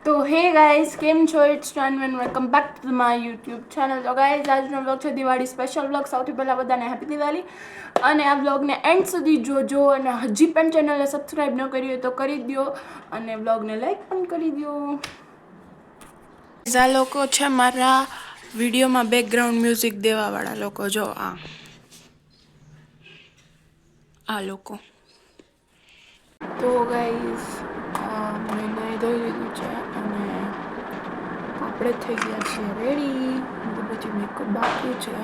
તો હે ગાઈઝ કેમ છો? It's Tanvi and welcome back to my YouTube channel. તો ગાઈઝ આજનો વ્લોગ છે દિવાળી સ્પેશિયલ વ્લોગ. સૌથી પહેલાં બધાને હેપી દિવાળી. અને આ વ્લોગને એન્ડ સુધી જોજો અને હજી પણ ચેનલને સબસ્ક્રાઈબ ન કરી હોય તો કરી દો અને વ્લોગને લાઈક પણ કરી દો. આ લોકો છે મારા વિડીયોમાં બેકગ્રાઉન્ડ મ્યુઝિક દેવાવાળા લોકો. જો આ લોકો. તો ગાઈઝ મેં નાઈ ધોઈ લીધું છે અને આપણે થઈ ગયા છીએ રેડી. પછી મેકઅપ બાકી છે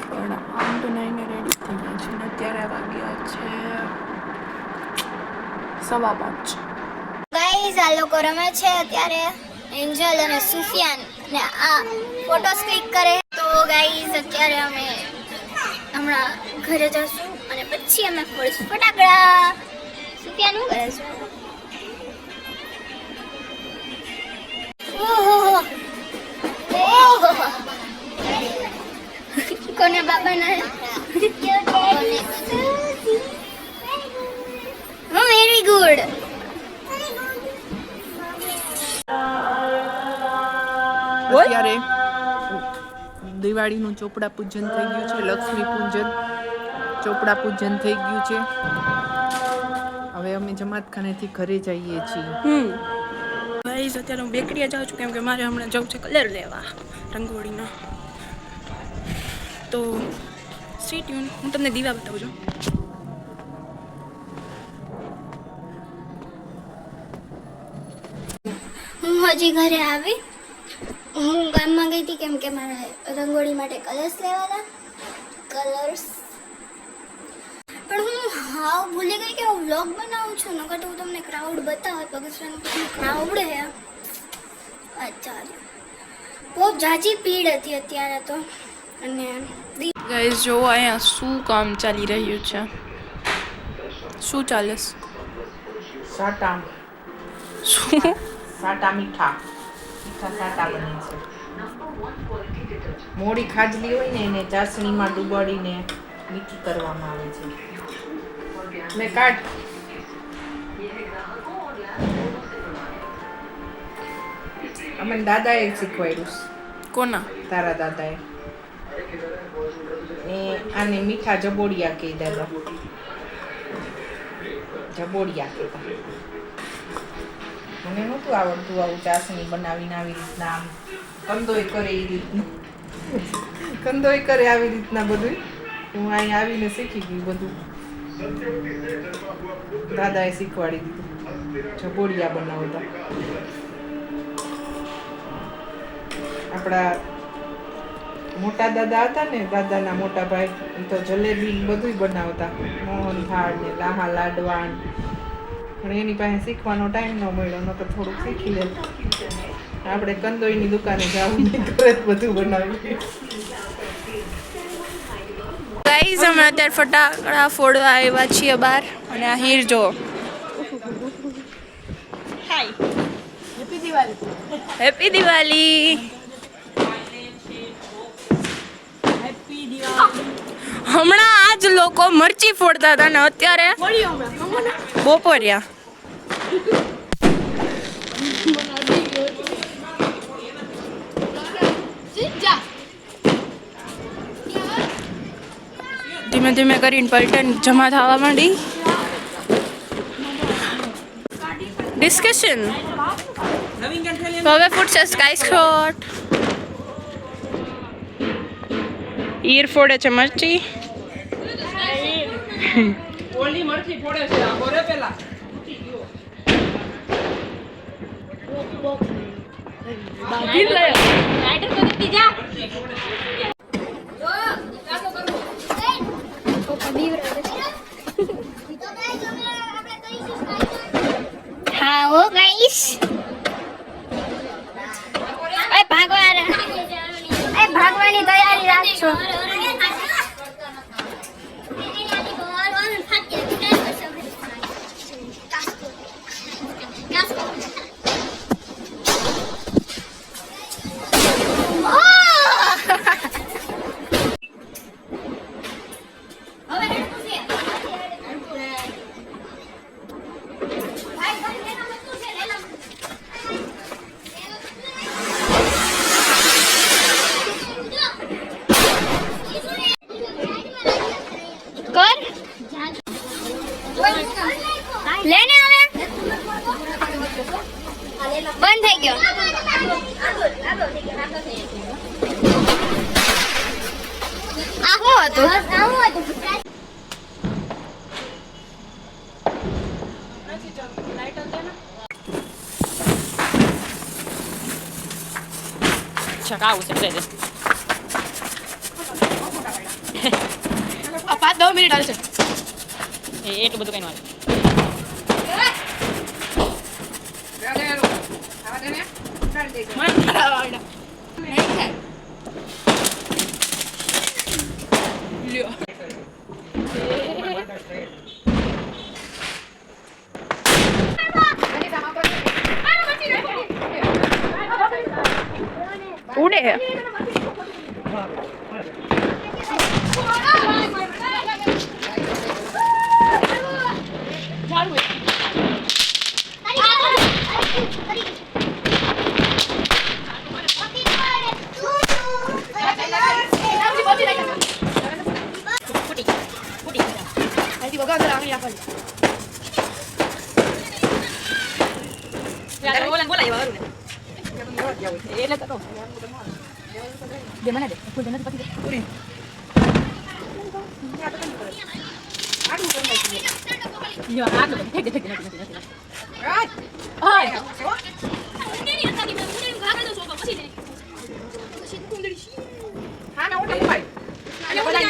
પણ આમ તો નાઈને રેડી થઈ ગયા છે. અને અત્યારે વાગ્યા છે 5:15. ગાઈઝ આ લોકો રમે છે અત્યારે એન્જલ અને સુફિયાન ને આ ફોટોસ ક્લિક કરે. તો ગાઈઝ અત્યારે અમે હમણાં ઘરે જશું અને પછી અમે ફોડીશું ફટાકડા. સુફિયાન શું કરે છે? ઓહો કોને બાબાના વેરી ગુડ. અત્યારે દિવાળીનું ચોપડા પૂજન થઈ ગયું છે. લક્ષ્મી પૂજન ચોપડા પૂજન થઈ ગયું છે. હવે અમે જમાતખાનેથી ઘરે જઈએ છીએ. ભાઈ અત્યારે હું બેકરીએ જાઉં છું કેમ કે મારે હમણાં જવું છે કલર લેવા રંગોળીનો. તો સ્ટે ટ્યુન. હું તમને દીવા બતાવું છું. હું હજી ઘરે આવી. હું ગામમાં ગઈ હતી કેમ કે મારે રંગોળી માટે કલર્સ લેવાના. કલર્સ પણ હું હાવ ભૂલી ગઈ કે હું વ્લોગ બનાવું છું. નકર તો હું તમને ક્રાઉડ બતાવત. બગસરાનું ક્રાઉડ હે. અચ્છા બહુ જાજી ભીડ હતી અત્યારે તો. અને ગાઈઝ જો અહીંયા શું કામ ચાલી રહ્યું છે? શું ચાલે છે? સાટા શું? સાટા મીઠા સાટા બને છે. મોડી ખાજલી હોય ને એને ચાસણીમાં ડુબાડીને મીઠી કરવામાં આવે છે. મેં કાઢ અમે દાદાએ શીખવાડ્યું. કોના? તારા દાદાએ. આને મીઠા જબોડિયા કહે દાદા. જબોડિયા કહેતા. મને નહોતું આવડતું આવું ચાસણી બનાવીને આવી રીતના આમ કંદોય કરે એ રીતનું. કંદોય કરે આવી રીતના બધું. હું અહીં આવીને શીખી ગઈ બધું. દાદાએ શીખવાડી દીધું જબોડિયા બનાવતા. આપણા મોટા દાદા હતા ને, દાદાના મોટા ભાઈ, એ તો જલેબી બધું બનાવતા. મોહનથાળ ને લાહા લાડવા. પણ એની પાસે શીખવાનો ટાઈમ ન મળ્યો. ન તો થોડુંક શીખી લે. આપણે કંદોઈની દુકાને જવું નહીં, ઘરે જ બધું બનાવીએ. ગાઈઝ અમે અત્યારે ફટાકડા ફોડવા આવ્યા છીએ બહાર. અને આ હીર જો. હાય હેપી દિવાળી. હેપી દિવાળી. હમણાં આજ લોકો મરચી ફોડતા હતા ને અત્યારે બપોરિયા. ધીમે ધીમે કરીને પલટન જમા થવા માંડી. ડિસ્કશન હવે ફૂટશે સ્કાય શોટ. ઈર ફોડે છે મરચી. ઓલી મરચી ફોડે છે આ બોરે પેલા. બાકી લે રાઈડર તો દેતી જા. હા હો ગાઈસ. ભાગવાની તૈયારી રાખજો. બંધ થઈ ગયો આ શું હતું અચ્છા આવું છે દે દે 5-10 મિનિટ હાલશે. એટલું બધું કઈ ન હાલે લ્યો. ઉડે અહીંથી વગર અંદર આંગળી નાખવાની. બોલાય વારું ને એટલે તો દે મને દે ફૂલ દે નથી પતી દે યો આ તો ફેક દે નથી ઓય હા ના ઓટા ભાઈ અને બધા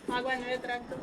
ભગવાન વેત રાખતો